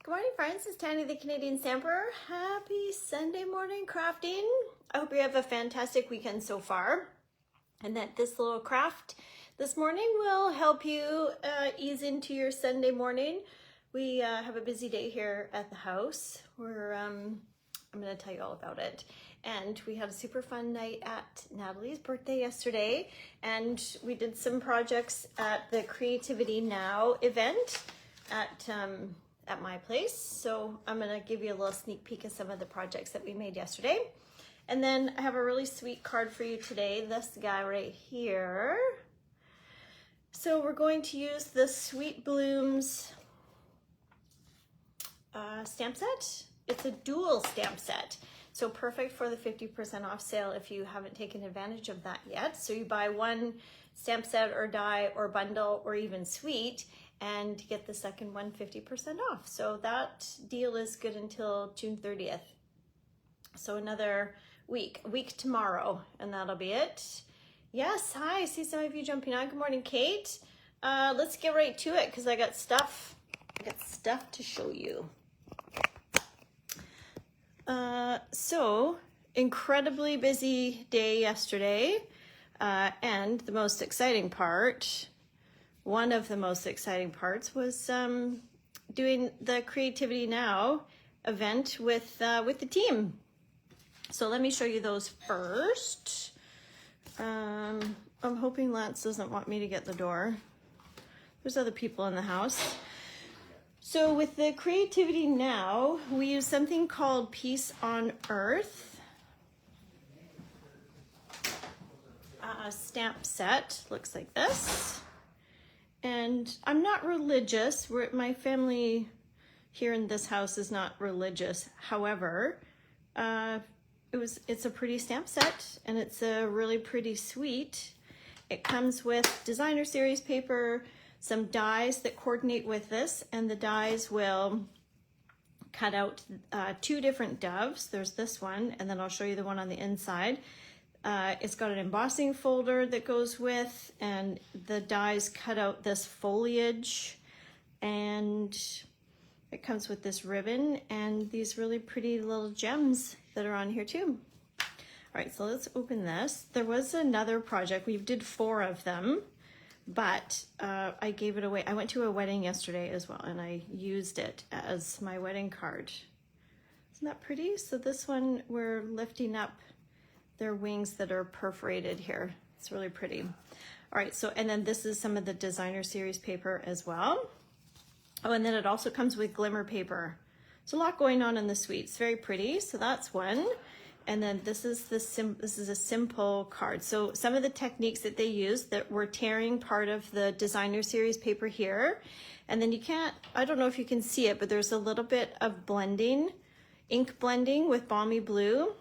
Good morning, friends. It's Tanya, the Canadian Stamper. Happy Sunday morning crafting. I hope you have a fantastic weekend so far, and that this little craft this morning will help you ease into your Sunday morning. We have a busy day here at the house. I'm going to tell you all about it. And we had a super fun night at Natalie's birthday yesterday, and we did some projects at the Creativity Now event at my place. So I'm gonna give you a little sneak peek of some of the projects that we made yesterday. And then I have a really sweet card for you today, this guy right here. So we're going to use the Sweet Blooms stamp set. It's a dual stamp set. So perfect for the 50% off sale if you haven't taken advantage of that yet. So you buy one stamp set or die or bundle or even suite and get the second one 50% off. So that deal is good until June 30th. So another week, a week tomorrow, and that'll be it. Yes, hi, I see some of you jumping on. Good morning, Kate. Let's get right to it because I got stuff to show you. So incredibly busy day yesterday, and the most exciting part, one of the most exciting parts was doing the Creativity Now event with the team. So let me show you those first. I'm hoping Lance doesn't want me to get the door. There's other people in the house. So with the Creativity Now, we use something called Peace on Earth. Stamp set, looks like this. And I'm not religious. My family here in this house is not religious. However, it's a pretty stamp set, and it's a really pretty suite. It comes with designer series paper, some dies that coordinate with this, and the dies will cut out two different doves. There's this one, and then I'll show you the one on the inside. It's got an embossing folder that goes with, and the dies cut out this foliage, and it comes with this ribbon and these really pretty little gems that are on here too. All right, so let's open this. There was another project. We did 4 of them, but I gave it away. I went to a wedding yesterday as well, and I used it as my wedding card. Isn't that pretty? So this one, we're lifting up their wings that are perforated here. It's really pretty. All right, so, and then this is some of the designer series paper as well. Oh, and then it also comes with glimmer paper. There's a lot going on in the suite. It's very pretty, so that's one. And then this is a simple card. So some of the techniques that they use, that we're tearing part of the designer series paper here. And then you can't, I don't know if you can see it, but there's a little bit of blending, ink blending with Balmy Blue.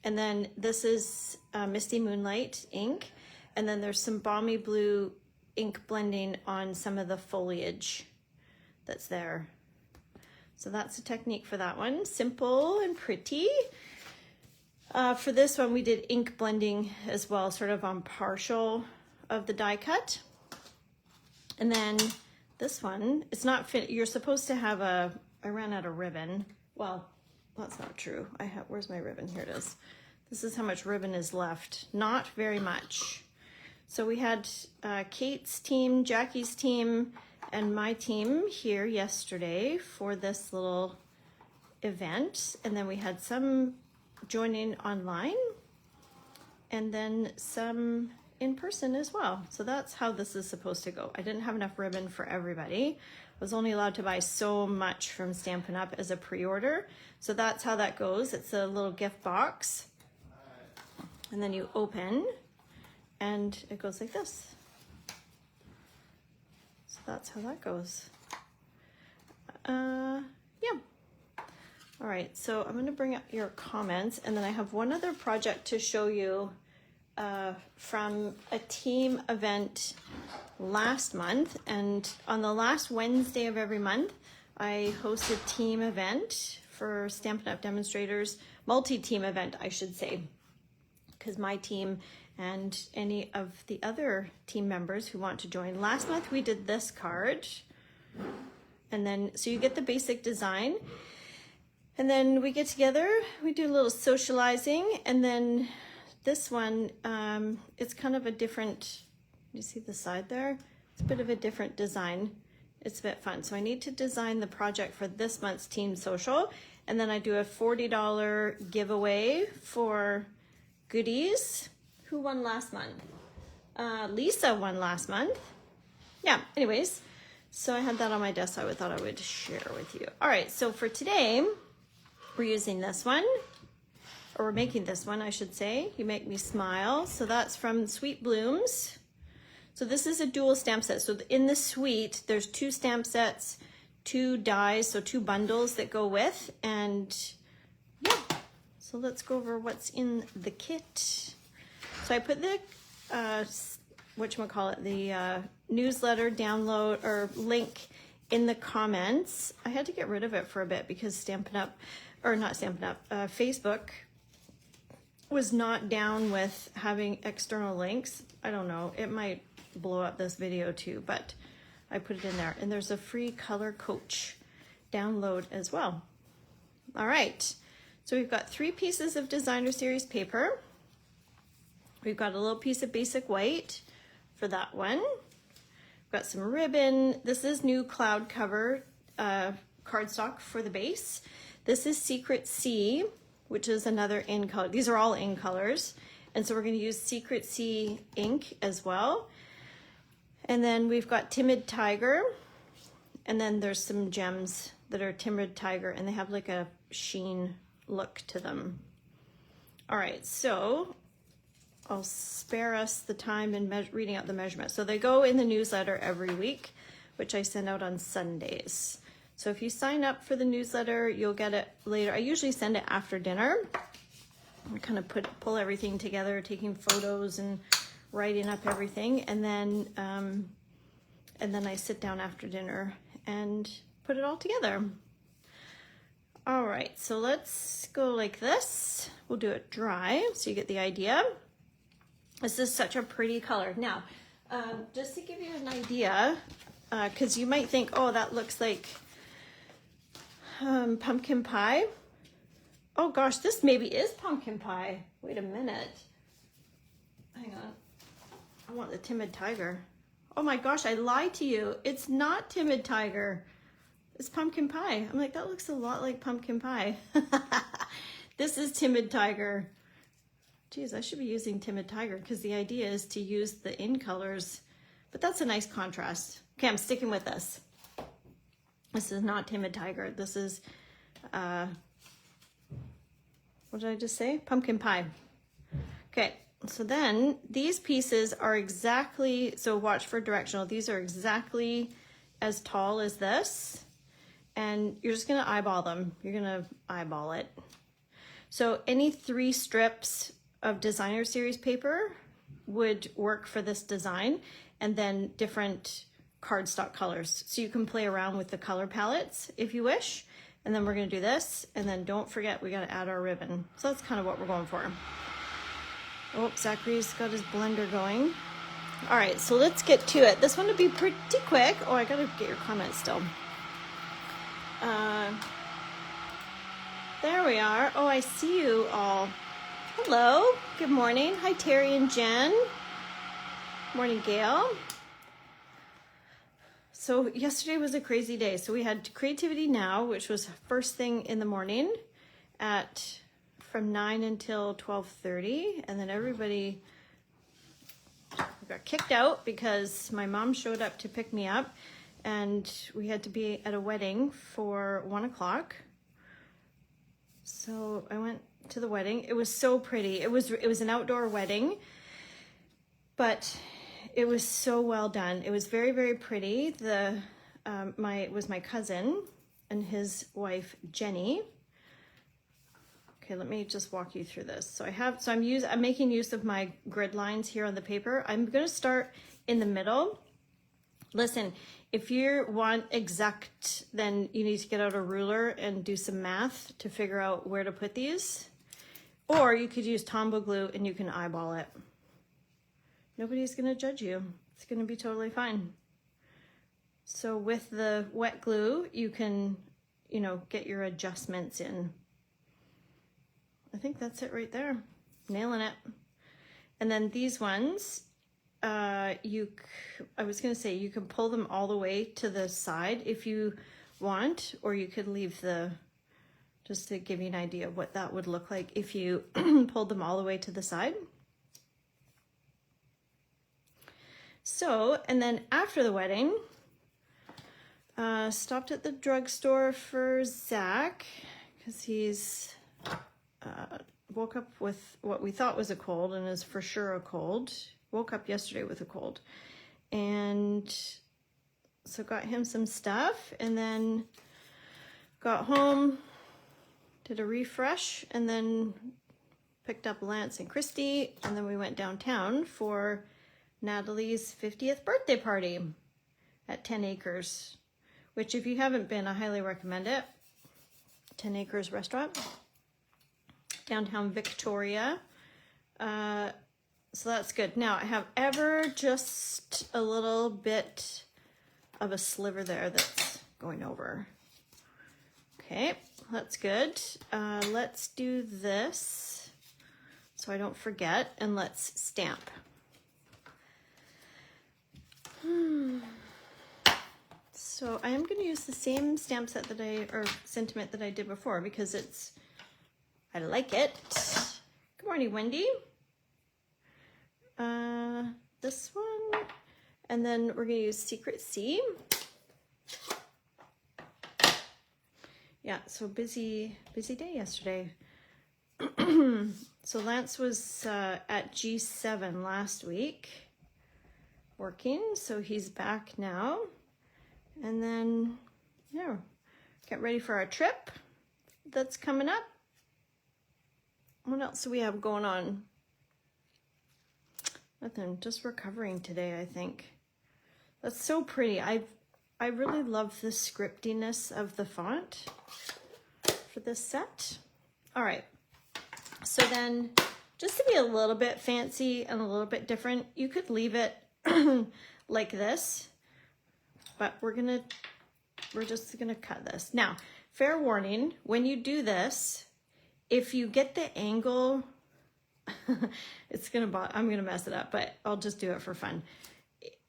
And then this is Misty Moonlight ink. And then there's some Balmy Blue ink blending on some of the foliage that's there. So that's a technique for that one. Simple and pretty. For this one, we did ink blending as well, sort of on partial of the die cut. And then this one, it's not fit. You're supposed to have I ran out of ribbon. Well, that's not true. Where's my ribbon? Here it is. This is how much ribbon is left. Not very much. So we had Kate's team, Jackie's team, and my team here yesterday for this little event. And then we had some joining online, and then some in person as well. So that's how this is supposed to go. I didn't have enough ribbon for everybody. I was only allowed to buy so much from Stampin' Up as a pre-order. So that's how that goes. It's a little gift box. And then you open, and it goes like this. So that's how that goes. Yeah. All right, so I'm gonna bring up your comments, and then I have one other project to show you from a team event last month. And on the last Wednesday of every month, I host a team event for Stampin' Up! Demonstrators, multi-team event, I should say, because my team and any of the other team members who want to join. Last month we did this card, And then, so you get the basic design. And then we get together, we do a little socializing, and then this one, it's kind of a different, you see the side there? It's a bit of a different design. It's a bit fun. So I need to design the project for this month's Team Social, and then I do a $40 giveaway for goodies. Who won last month? Lisa won last month. Yeah, anyways, so I had that on my desk, so I thought I would share with you. All right, so for today, we're using this one, or we're making this one, I should say. You Make Me Smile. So that's from Sweet Blooms. So this is a dual stamp set. So in the suite, there's 2 stamp sets, 2 dies, so 2 bundles that go with. And yeah, so let's go over what's in the kit. So I put the, the newsletter download or link in the comments. I had to get rid of it for a bit because Stampin' Up, or not Stampin' Up, Facebook was not down with having external links. I don't know, it might blow up this video too, but I put it in there. And there's a free color coach download as well. All right, so we've got 3 pieces of designer series paper. We've got a little piece of basic white for that one. We've got some ribbon. This is new cloud cover cardstock for the base. This is Secret Sea, which is another in color. These are all in colors. And so we're going to use Secret Sea ink as well. And then we've got Timid Tiger. And then there's some gems that are Timid Tiger, and they have like a sheen look to them. All right, so I'll spare us the time in reading out the measurements. So they go in the newsletter every week, which I send out on Sundays. So if you sign up for the newsletter, you'll get it later. I usually send it after dinner. I kind of pull everything together, taking photos and writing up everything, and then I sit down after dinner and put it all together. All right, so let's go like this. We'll do it dry so you get the idea. This is such a pretty color. Now, just to give you an idea, because you might think, oh, that looks like pumpkin pie. Oh gosh, this maybe is pumpkin pie. Wait a minute. Hang on. I want the Timid Tiger. Oh my gosh, I lied to you. It's not Timid Tiger. It's pumpkin pie. I'm like, that looks a lot like pumpkin pie. This is Timid Tiger. Geez, I should be using Timid Tiger because the idea is to use the in colors, but that's a nice contrast. Okay, I'm sticking with this. This is not Timid Tiger. This is, what did I just say? Pumpkin pie. Okay, so then these pieces are exactly, so watch for directional. These are exactly as tall as this, and you're just gonna eyeball them. You're gonna eyeball it. So any 3 strips of designer series paper would work for this design, and then different cardstock colors. So you can play around with the color palettes if you wish. And then we're gonna do this, and then don't forget we gotta add our ribbon. So that's kind of what we're going for. Oh, Zachary's got his blender going. All right, so let's get to it. This one will be pretty quick. Oh, I gotta get your comments still. There we are. Oh, I see you all. Hello, good morning. Hi, Terry and Jen. Morning, Gail. So yesterday was a crazy day. So we had Creativity Now, which was first thing in the morning from 9 until 12:30. And then everybody got kicked out because my mom showed up to pick me up, and we had to be at a wedding for 1 o'clock. So I went to the wedding. It was so pretty. It was an outdoor wedding, but it was so well done. It was very, very pretty. It was my cousin and his wife Jenny. Okay, let me just walk you through this. So I'm making use of my grid lines here on the paper. I'm going to start in the middle. Listen, if you want exact, then you need to get out a ruler and do some math to figure out where to put these. Or you could use Tombow glue and you can eyeball it. Nobody's going to judge you. It's going to be totally fine. So with the wet glue, you can, you know, get your adjustments in. I think that's it right there. Nailing it. And then these ones, I was gonna say you can pull them all the way to the side if you want, or you could leave just to give you an idea of what that would look like if you pulled them all the way to the side. So, and then after the wedding, stopped at the drugstore for Zach because he's woke up with what we thought was a cold and is for sure a cold. Woke up yesterday with a cold. And so got him some stuff and then got home, did a refresh, and then picked up Lance and Christy, and then we went downtown for Natalie's 50th birthday party at 10 Acres, which if you haven't been, I highly recommend it. 10 Acres restaurant, downtown Victoria. So that's good. Now I have ever just a little bit of a sliver there that's going over. Okay, that's good. Let's do this so I don't forget, and let's stamp. So I am going to use the same stamp set or sentiment that I did before because I like it. Good morning, Wendy. This one, and then we're going to use Secret C. Yeah, so busy day yesterday. So Lance was at G7 last week working, so he's back now. And then, yeah, get ready for our trip that's coming up. What else do we have going on? Nothing, just recovering today, I think. That's so pretty. I really love the scriptiness of the font for this set. All right, so then just to be a little bit fancy and a little bit different, you could leave it like this, but we're just gonna cut this. Now, fair warning, when you do this, if you get the angle, I'm gonna mess it up, but I'll just do it for fun.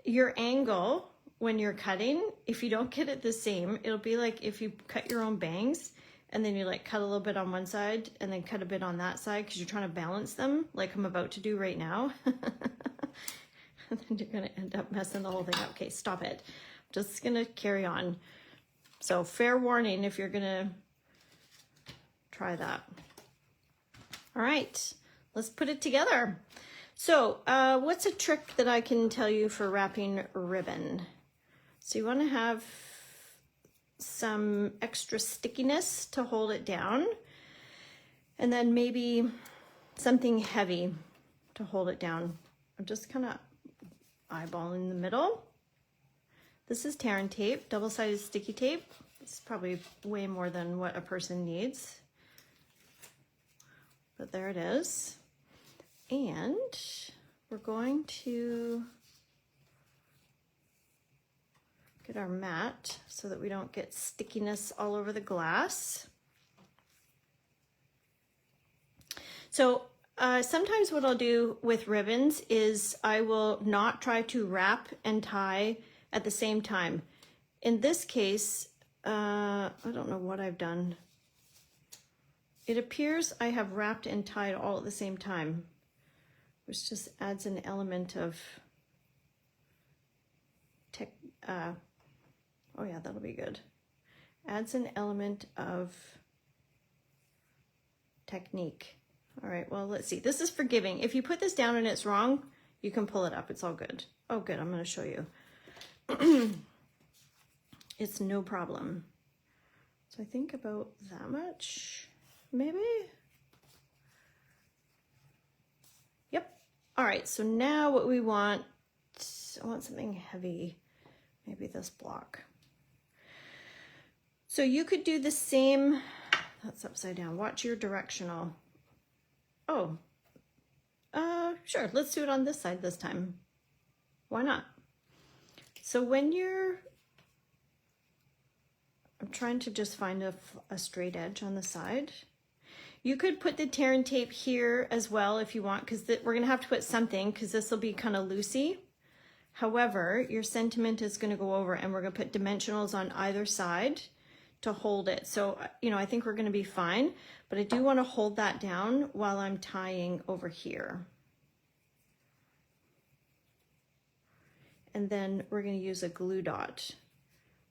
Your angle when you're cutting, if you don't get it the same, it'll be like if you cut your own bangs and then you like cut a little bit on one side and then cut a bit on that side because you're trying to balance them like I'm about to do right now. And then you're gonna end up messing the whole thing up. Okay, stop it. I'm just gonna carry on. So fair warning if you're gonna try that. All right, let's put it together. So what's a trick that I can tell you for wrapping ribbon? So you want to have some extra stickiness to hold it down, and then maybe something heavy to hold it down. I'm just kind of eyeballing the middle. This is tear and tape, double-sided sticky tape. It's probably way more than what a person needs, but there it is. And we're going to get our mat so that we don't get stickiness all over the glass. So sometimes what I'll do with ribbons is I will not try to wrap and tie at the same time. In this case, I don't know what I've done. It appears I have wrapped and tied all at the same time, which just adds an element of oh yeah, that'll be good. Adds an element of technique. All right, well, let's see. This is forgiving. If you put this down and it's wrong, you can pull it up. It's all good. Oh, good. I'm going to show you. It's no problem. So I think about that much, maybe. Yep. All right, so now what we want, I want something heavy, maybe this block. So you could do the same, that's upside down. Watch your directional. Oh, sure, let's do it on this side this time. Why not? So when you're I'm trying to just find a straight edge on the side. You could put the tear and tape here as well if you want, because we're gonna have to put something, because this will be kind of loosey. However, your sentiment is gonna go over, and we're gonna put dimensionals on either side to hold it. So, you know, I think we're gonna be fine, but I do wanna hold that down while I'm tying over here. And then we're gonna use a glue dot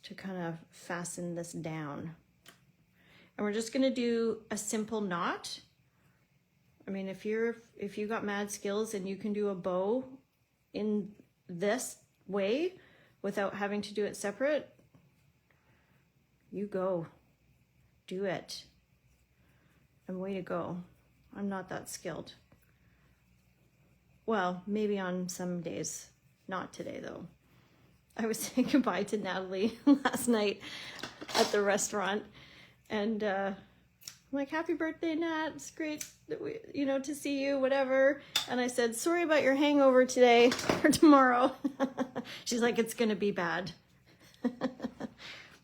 to kind of fasten this down. And we're just gonna do a simple knot. I mean, if you got mad skills and you can do a bow in this way without having to do it separate, you go, do it. And way to go. I'm not that skilled. Well, maybe on some days, not today though. I was saying goodbye to Natalie last night at the restaurant, and I'm like, happy birthday, Nat. It's great that to see you, whatever. And I said, sorry about your hangover today or tomorrow. She's like, it's gonna be bad.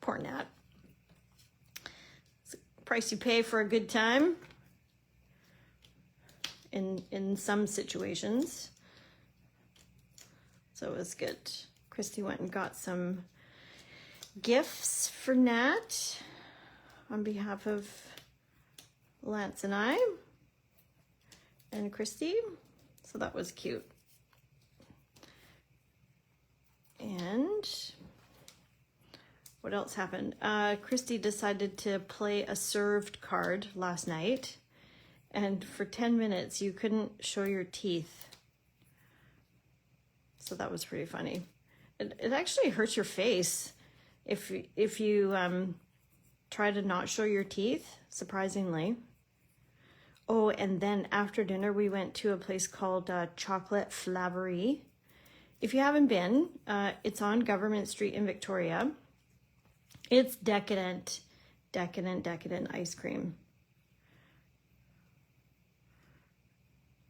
Poor Nat. It's the price you pay for a good time in some situations. So it was good. Christy went and got some gifts for Nat on behalf of Lance and I and Christy. So that was cute. And what else happened? Christy decided to play a served card last night, and for 10 minutes you couldn't show your teeth. So that was pretty funny. It actually hurts your face if you try to not show your teeth, surprisingly. Oh, and then after dinner we went to a place called Chocolate Flaverie. If you haven't been, it's on Government Street in Victoria. It's decadent ice cream.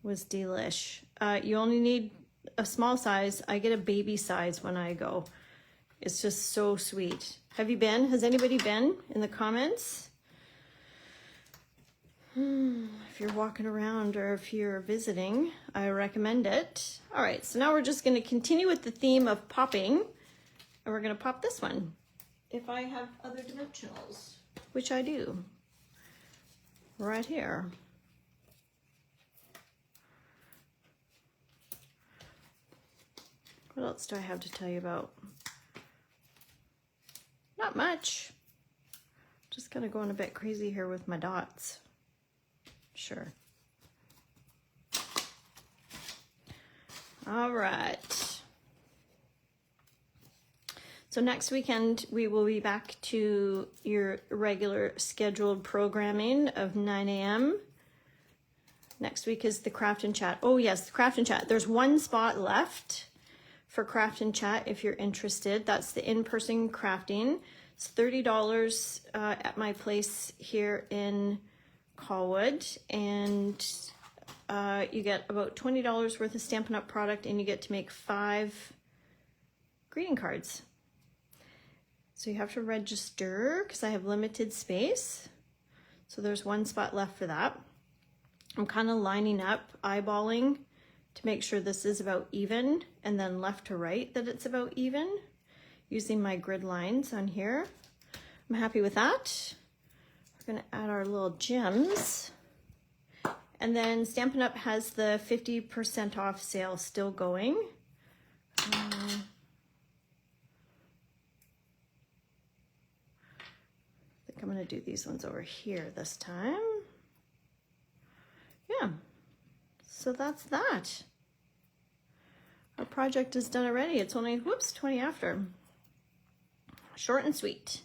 Was delish. You only need a small size. I get a baby size when I go. It's just so sweet. Have you been? Has anybody been in the comments? If you're walking around or if you're visiting, I recommend it. All right, so now we're just going to continue with the theme of popping, and we're going to pop this one. If I have other dimensionals, which I do, right here. What else do I have to tell you about? Not much. Just kind of going a bit crazy here with my dots. Sure. All right. So next weekend, we will be back to your regular scheduled programming of 9 a.m. Next week is the Craft and Chat. Oh yes, the Craft and Chat. There's one spot left for Craft and Chat if you're interested. That's the in-person crafting. It's $30 at my place here in Colwood, and you get about $20 worth of Stampin' Up product, and you get to make 5 greeting cards. So you have to register because I have limited space. So there's one spot left for that. I'm kind of lining up, eyeballing to make sure this is about even, and then left to right that it's about even, using my grid lines on here. I'm happy with that. We're gonna add our little gems. And then Stampin' Up has the 50% off sale still going. I think I'm gonna do these ones over here this time. Yeah. So that's that. Our project is done already. It's only, 20 after. Short and sweet.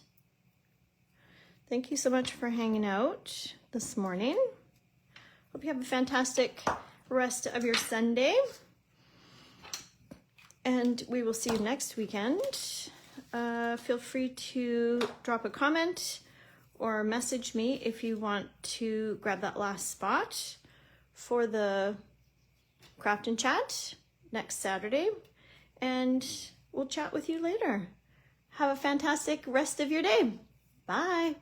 Thank you so much for hanging out this morning. Hope you have a fantastic rest of your Sunday. And we will see you next weekend. Feel free to drop a comment or message me if you want to grab that last spot for the Craft and Chat next Saturday, and we'll chat with you later. Have a fantastic rest of your day. Bye.